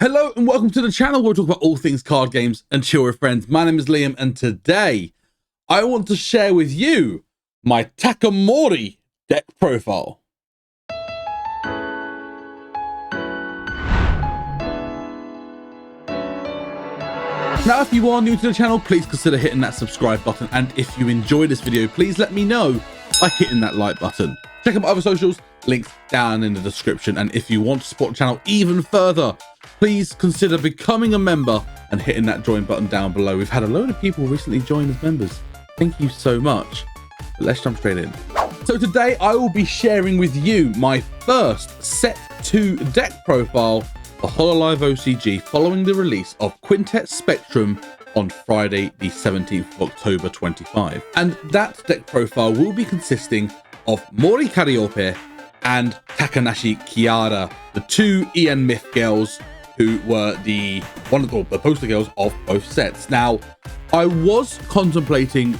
Hello and welcome to the channel where we talk about all things card games and chill with friends. My name is Liam and today I want to share with you my TAKAMORI deck profile. Now, if you are new to the channel, please consider hitting that subscribe button, and if you enjoy this video, please let me know by hitting that like button. Check out my other socials, links down in the description, and if you want to support the channel even further, please consider becoming a member and hitting that join button down below. We've had a load of people recently join as members. Thank you so much. But let's jump straight in. So today I will be sharing with you my first set 2 deck profile for Hololive OCG following the release of Quintet Spectrum on Friday the 17th of October 25. And that deck profile will be consisting of Mori Kariope and Takanashi Kiara, the 2 EN Myth girls who were the poster girls of both sets. Now, I was contemplating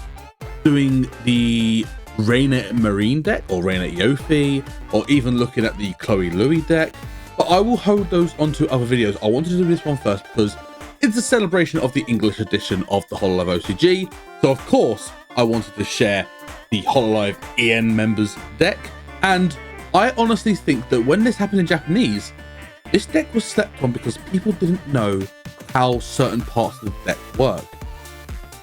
doing the Reina Marine deck or Reina Yofi, or even looking at the Chloe Louis deck, but I will hold those onto other videos. I wanted to do this one first because it's a celebration of the English edition of the Hololive OCG, so of course I wanted to share the Hololive EN members deck, and I honestly think that when this happened in Japanese, this deck was slept on because people didn't know how certain parts of the deck work.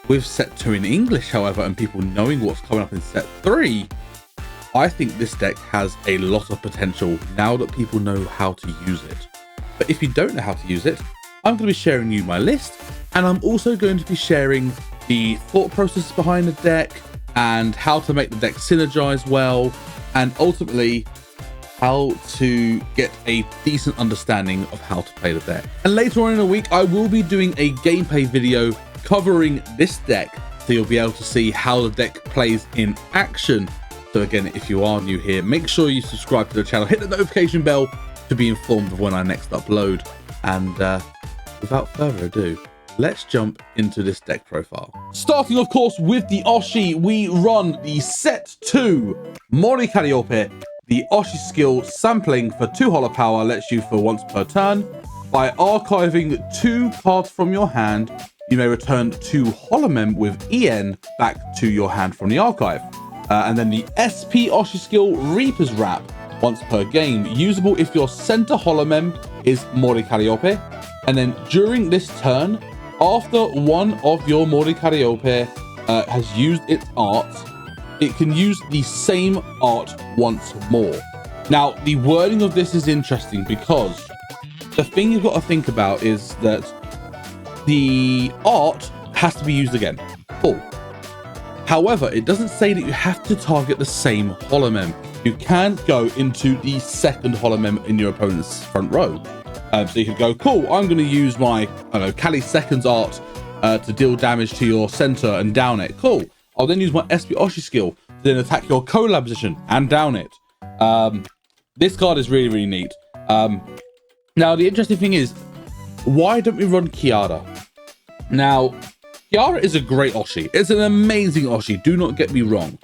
With set 2 in English, however, and people knowing what's coming up in set 3, I think this deck has a lot of potential now that people know how to use it. But if you don't know how to use it, I'm going to be sharing you my list, and I'm also going to be sharing the thought process behind the deck and how to make the deck synergize well, and ultimately how to get a decent understanding of how to play the deck. And later on in the week, I will be doing a gameplay video covering this deck, so you'll be able to see how the deck plays in action. So again, if you are new here, make sure you subscribe to the channel, hit the notification bell to be informed of when I next upload. And without further ado, let's jump into this deck profile. Starting, of course, with the Oshi, we run the set 2 Mori Kariope. The Oshi skill sampling for 2 holo power lets you for once per turn. By archiving 2 cards from your hand, you may return 2 holomem with EN back to your hand from the archive. And then the SP Oshi skill Reaper's Wrap, once per game, usable if your center holomem is Mori Kariope. And then during this turn, after one of your Mori Kariope has used its art, it can use the same art once more. Now, the wording of this is interesting because the thing you've got to think about is that the art has to be used again. Cool. However, it doesn't say that you have to target the same holomem. You can go into the second holomem in your opponent's front row. So you could go, cool, I'm going to use my, Calli Second's art to deal damage to your center and down it. Cool. I'll then use my SP Oshi skill to then attack your collab position and down it. This card is really, really neat. Now, the interesting thing is, why don't we run Kiara? Now, Kiara is a great Oshi. It's an amazing Oshi, do not get me wrong.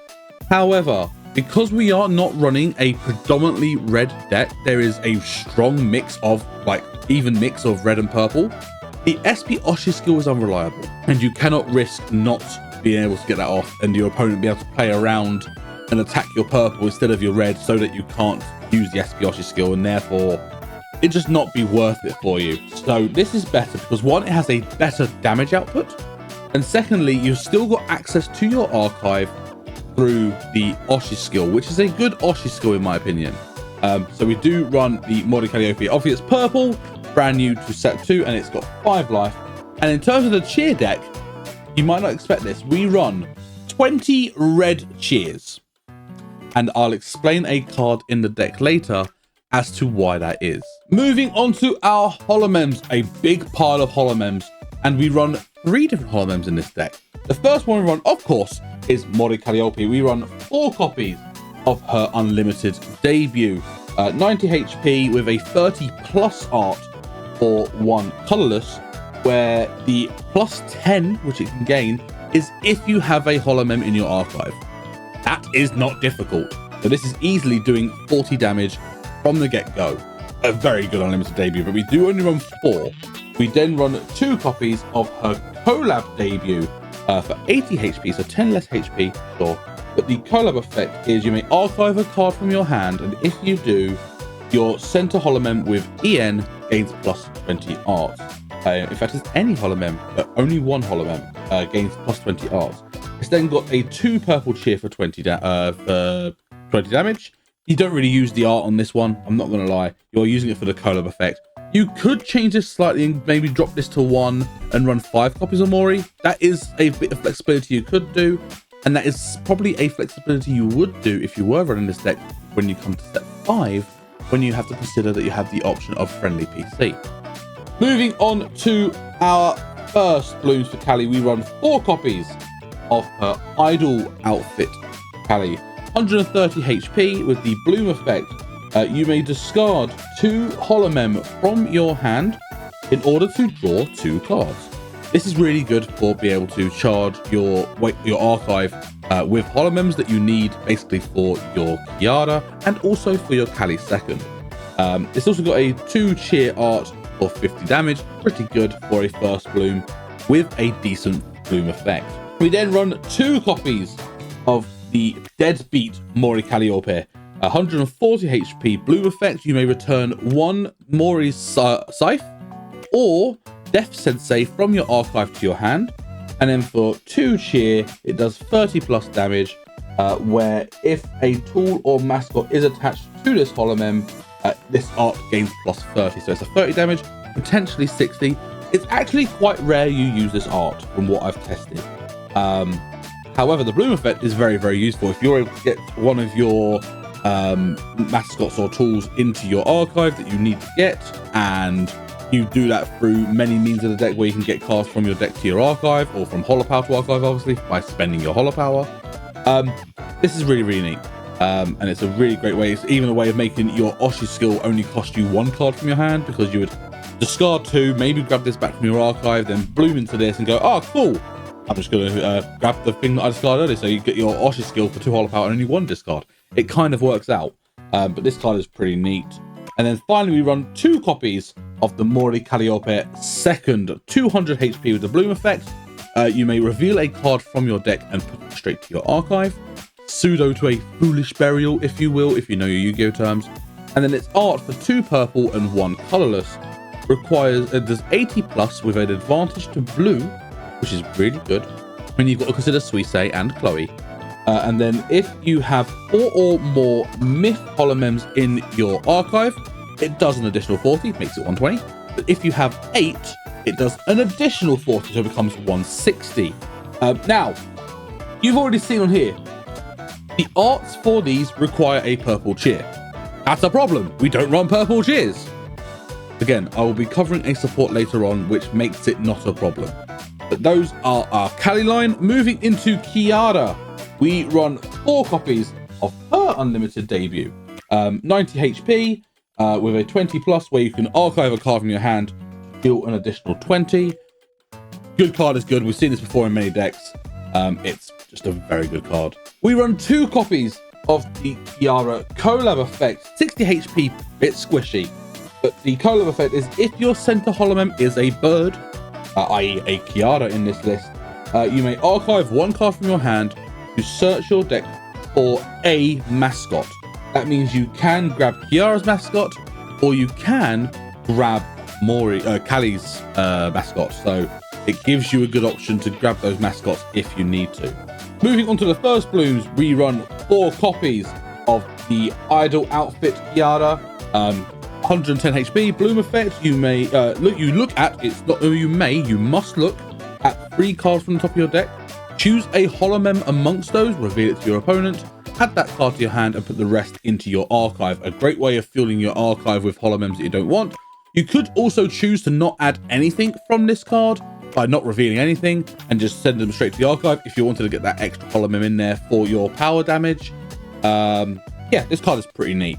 However, because we are not running a predominantly red deck, there is a strong mix of, even mix of red and purple. The SP Oshi skill is unreliable, and you cannot risk not being able to get that off and your opponent be able to play around and attack your purple instead of your red so that you can't use the SP Oshi skill, and therefore it just not be worth it for you. So this is better because, one, it has a better damage output, and secondly, you've still got access to your archive through the Oshi skill, which is a good Oshi skill in my opinion. So we do run the Mori Kariope. Obviously it's purple, brand new to set 2, and it's got 5 life. And in terms of the cheer deck, you might not expect this, we run 20 red cheers, and I'll explain a card in the deck later as to why that is. Moving on to our holomems, a big pile of holomems, and we run 3 different holomems in this deck. The first one we run, of course, is Mori Kariope. We run 4 copies of her unlimited debut, 90 HP with a 30 plus art for 1 colorless, where the plus 10 which it can gain is if you have a holomem in your archive. That is not difficult. So this is easily doing 40 damage from the get-go. a very good unlimited debut, but we do only run 4. We then run 2 copies of her collab debut for 80 HP, so 10 less HP, sure. But the collab effect is you may archive a card from your hand, and if you do, your center holomem with EN gains plus 20 art. In fact, it's any holomem, but only one holomem gains plus 20 art. It's then got a 2 purple cheer for 20 damage. You don't really use the art on this one, I'm not going to lie. You're using it for the collab effect. You could change this slightly and maybe drop this to 1 and run 5 copies of Mori. That is a bit of flexibility you could do, and that is probably a flexibility you would do if you were running this deck when you come to step 5, when you have to consider that you have the option of friendly PC. Moving on to our first blooms for Calli, we run 4 copies of her idol outfit, Calli. 130 HP with the bloom effect. You may discard 2 holomem from your hand in order to draw 2 cards. This is really good for being able to charge your archive with holomems that you need basically for your Kiara and also for your Calli second. It's also got a 2 cheer art for 50 damage, pretty good for a first bloom with a decent bloom effect. We then run 2 copies of the Deadbeat Mori Calliope. 140 HP bloom effect. You may return 1 Mori's Scythe or Death Sensei from your archive to your hand. And then for 2 cheer, it does 30 plus damage, where if a tool or mascot is attached to this holomem, this art gains plus 30. So it's a 30 damage, potentially 60. It's actually quite rare you use this art from what I've tested. However, the bloom effect is very, very useful. If you're able to get one of your mascots or tools into your archive that you need to get, and you do that through many means of the deck where you can get cards from your deck to your archive or from holopower to archive, obviously, by spending your holopower. This is really, really neat. And it's a really great way. It's even a way of making your Oshi skill only cost you 1 card from your hand, because you would discard 2, maybe grab this back from your archive, then bloom into this and go, oh, cool. I'm just going to grab the thing that I discarded earlier, so you get your Oshi skill for 2 holopower and only 1 discard. It kind of works out, but this card is pretty neat. And then finally, we run 2 copies of the Mori Calliope second, 200 HP with the bloom effect. You may reveal a card from your deck and put it straight to your archive. Pseudo to a foolish burial, if you will, if you know your Yu-Gi-Oh terms. And then it's art for 2 purple and 1 colorless. Does 80 plus with an advantage to blue, which is really good when you've got to consider Suisei and Chloe. And then if you have 4 or more myth holomems in your archive, it does an additional 40, makes it 120. But if you have 8, it does an additional 40, so it becomes 160. Now, you've already seen on here, the arts for these require a purple cheer. That's a problem. We don't run purple cheers. Again, I will be covering a support later on, which makes it not a problem. But those are our Calli line. Moving into Kiara, we run 4 copies of her unlimited debut. 90 HP with a 20 plus, where you can archive a card from your hand, deal an additional 20. Good card is good. We've seen this before in many decks. It's just a very good card. We run 2 copies of the Kiara collab effect. 60 HP, bit squishy. But the collab effect is if your center holomem is a bird, i.e. a Kiara in this list, you may archive 1 card from your hand to search your deck for a mascot. That means you can grab Kiara's mascot, or you can grab Calli's mascot. So it gives you a good option to grab those mascots if you need to. Moving on to the first blooms, we run 4 copies of the idol outfit Kiara. 110 HP bloom effect. You may you must look at 3 cards from the top of your deck. Choose a holomem amongst those, reveal it to your opponent, add that card to your hand and put the rest into your archive. A great way of fueling your archive with holomems that you don't want. You could also choose to not add anything from this card by not revealing anything and just send them straight to the archive if you wanted to get that extra holomem in there for your power damage. Yeah, this card is pretty neat.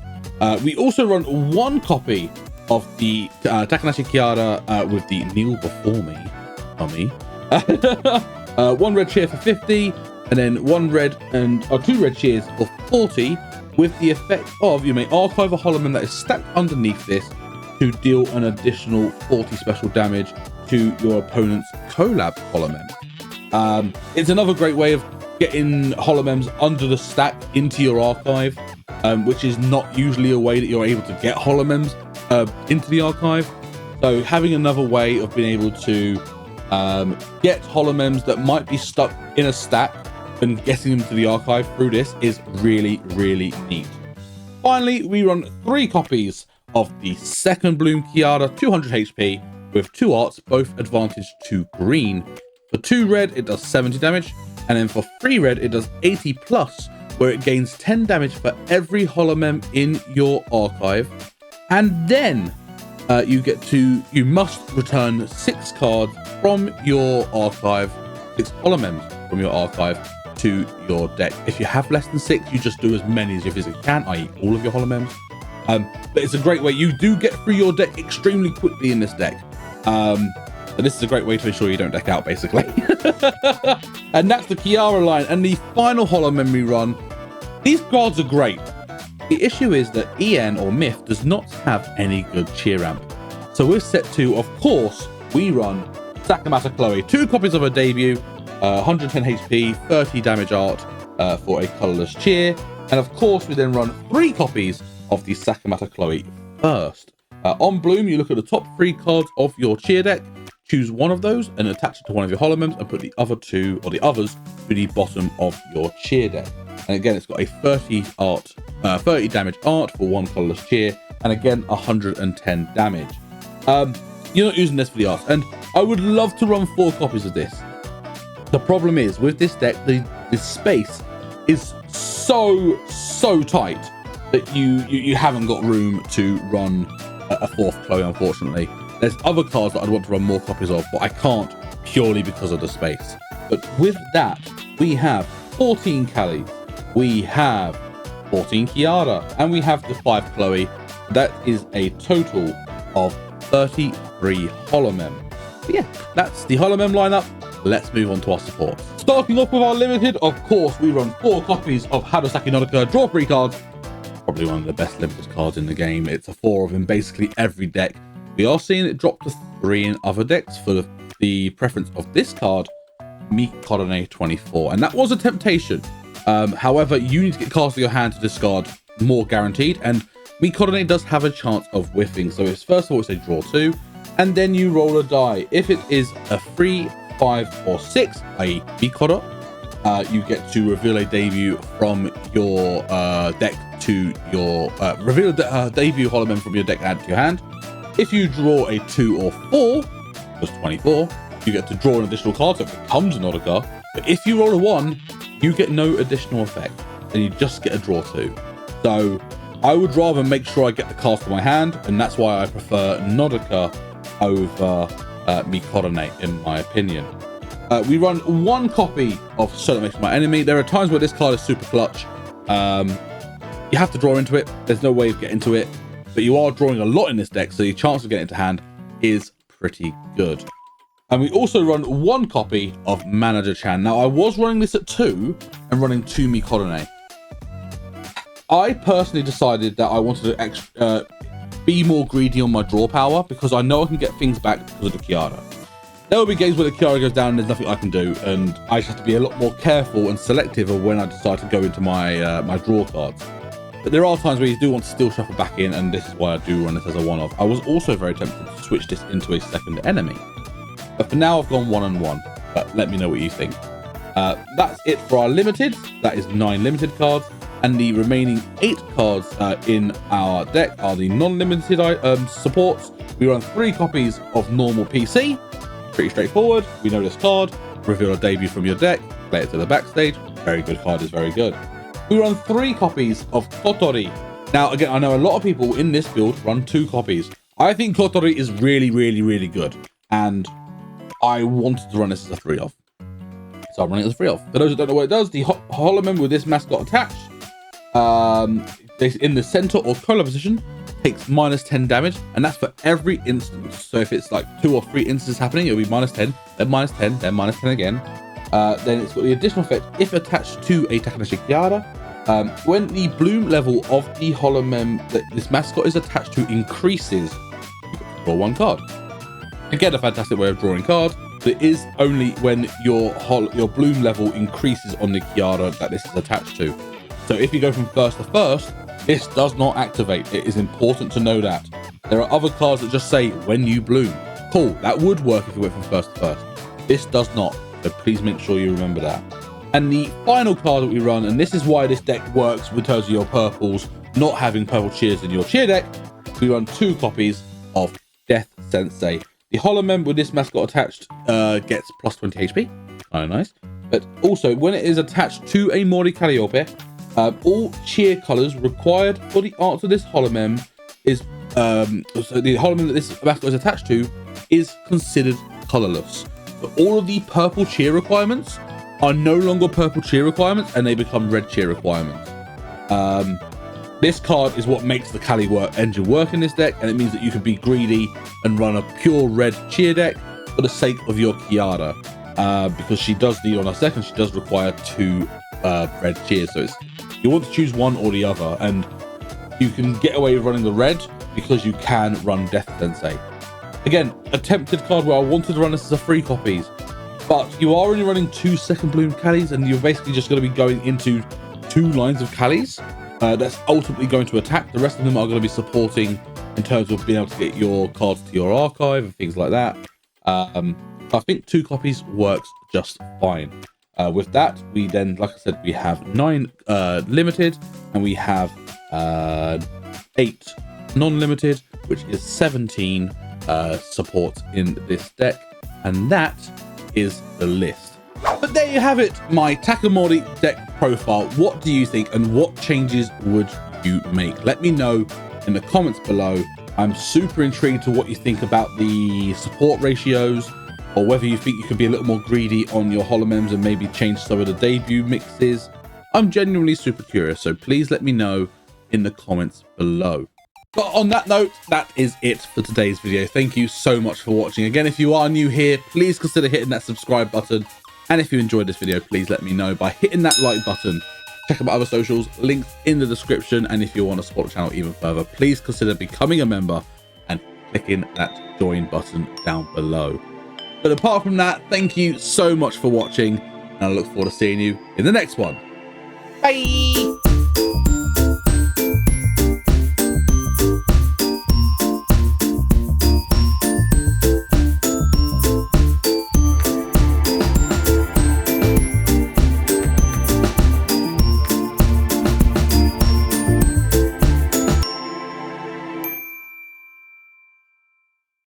We also run 1 copy of the TAKAMORI Kiara with the Kneel Before Me dummy. 1 red cheer for 50, and then 2 red cheers for 40 with the effect of you may archive a Holomem that is stacked underneath this to deal an additional 40 special damage to your opponent's collab Holomem. It's another great way of getting Holomems under the stack into your archive, which is not usually a way that you're able to get Holomems into the archive. So having another way of being able to get Holomems that might be stuck in a stack and getting them to the archive through this is really, really neat. Finally, we run 3 copies of the second Bloom Kiara, 200 HP, with 2 arts, both advantage to green. For 2 red, it does 70 damage, and then for 3 red, it does 80 plus, where it gains 10 damage for every Holomem in your archive. And then you must return 6 cards from your archive, 6 Holomems from your archive to your deck. If you have less than 6, you just do as many as you physically can, i.e. all of your Holomems. But it's a great way. You do get through your deck extremely quickly in this deck. So this is a great way to ensure you don't deck out, basically. And that's the Kiara line. And the final Holomem we run, these cards are great. The issue is that EN or Myth does not have any good cheer ramp. So with set 2, of course, we run Sakamata Chloe, 2 copies of her debut, 110 HP, 30 damage art for a colorless cheer. And of course, we then run 3 copies of the Sakamata Chloe first. On Bloom, you look at the top 3 cards of your cheer deck, choose one of those and attach it to one of your Holomems and put the other 2 or the others to the bottom of your cheer deck. And again, it's got a 30 damage art for 1 colorless cheer, and again 110 damage. You're not using this for the art, and I would love to run 4 copies of this. The problem is with this deck, the space is so tight that you haven't got room to run a 4th Chloe, unfortunately. There's other cards that I'd want to run more copies of, but I can't purely because of the space. But with that, we have 14 Calli, we have 14 Kiara, and we have the 5 Chloe. That is a total of 33 Holomem. But yeah, that's the Holomem lineup. Let's move on to our supports. Starting off with our limited, of course, we run 4 copies of Hadosaki Nodoka, draw 3 cards. Probably one of the best limited cards in the game. It's a 4 of in basically every deck. We are seeing it drop to 3 in other decks for the preference of this card, Mikorone 24. And that was a temptation. However, you need to get cards to your hand to discard more guaranteed. And Mikorone does have a chance of whiffing. So it's first of all, it's a draw 2. And then you roll a die. If it is a 3, 5, or 6, i.e. Mikoro, you get to reveal a debut from your deck to your... reveal a debut Holomem from your deck and add to your hand. If you draw a 2 or 4, plus 24, you get to draw an additional card, so it becomes an Nodoka. But if you roll a 1, you get no additional effect, and you just get a draw 2. So I would rather make sure I get the cards to my hand, and that's why I prefer Nodoka over Mikorone, in my opinion. We run 1 copy of Certain Makes My Enemy. There are times where this card is super clutch. You have to draw into it. There's no way of getting to it. But you are drawing a lot in this deck, so your chance of getting it to hand is pretty good. And we also run 1 copy of Manager Chan. Now, I was running this at 2 and running 2 Mikorone. I personally decided that I wanted to be more greedy on my draw power because I know I can get things back because of the Kiara. There will be games where the Kiara goes down and there's nothing I can do, and I just have to be a lot more careful and selective of when I decide to go into my my draw cards. But there are times where you do want to still shuffle back in, and this is why I do run this as a one-off. I was also very tempted to switch this into a second enemy. But for now, I've gone 1 and 1. But let me know what you think. That's it for our limited. That is 9 limited cards. And the remaining 8 cards in our deck are the non-limited supports. We run 3 copies of normal PC. Pretty straightforward. We know this card. Reveal a debut from your deck. Play it to the backstage. Very good card is very good. We run 3 copies of Kotori. Now, again, I know a lot of people in this build run 2 copies. I think Kotori is really, really, really good. And I wanted to run this as a 3 of. So I'm running it as a 3 of. For those who don't know what it does, the Holomem with this mascot attached, in the center or color position, takes minus 10 damage. And that's for every instance. So if it's like 2 or 3 instances happening, it'll be minus 10, then minus 10, then minus 10 again. Then it's got the additional effect if attached to a Takanoshi Kiara. When the bloom level of the holomem that this mascot is attached to increases, you get to draw one card. Again, a fantastic way of drawing cards. But it is only when your bloom level increases on the Kiara that this is attached to. So if you go from first to first, this does not activate. It is important to know that. There are other cards that just say when you bloom. Cool, that would work if you went from first to first. This does not, so please make sure you remember that. And the final card that we run, and this is why this deck works in terms of your purples, not having purple cheers in your cheer deck, we run 2 copies of Death Sensei. The holomem with this mascot attached gets plus 20 HP, oh nice. But also, when it is attached to a Mori Calliope, all cheer colors required for the art of this holomem is, so the holomem that this mascot is attached to is considered colorless. So all of the purple cheer requirements are no longer purple cheer requirements and they become red cheer requirements. This card is what makes the Calli engine work in this deck, and it means that you can be greedy and run a pure red cheer deck for the sake of your Kiara, because she does need on her second, she does require 2 red cheers. So you want to choose one or the other, and you can get away with running the red because you can run Death Sensei. Again, a tempted card where I wanted to run this as a 3 copies, but you are only running 2 second bloom Callis, and you're basically just going to be going into 2 lines of Callis that's ultimately going to attack. The rest of them are going to be supporting in terms of being able to get your cards to your archive and things like that. I think 2 copies works just fine. With that, we then, like I said, we have 9 limited, and we have 8 non-limited, which is 17 support in this deck, and that is the list. But there you have it, my TAKAMORI deck profile. What do you think, and what changes would you make? Let me know in the comments below. I'm super intrigued to what you think about the support ratios, or whether you think you could be a little more greedy on your holomems and maybe change some of the debut mixes. I'm genuinely super curious, so please let me know in the comments below. But on that note, that is it for today's video. Thank you so much for watching. Again, if you are new here, please consider hitting that subscribe button. And if you enjoyed this video, please let me know by hitting that like button. Check out my other socials, links in the description. And if you want to support the channel even further, please consider becoming a member and clicking that join button down below. But apart from that, thank you so much for watching, and I look forward to seeing you in the next one. Bye!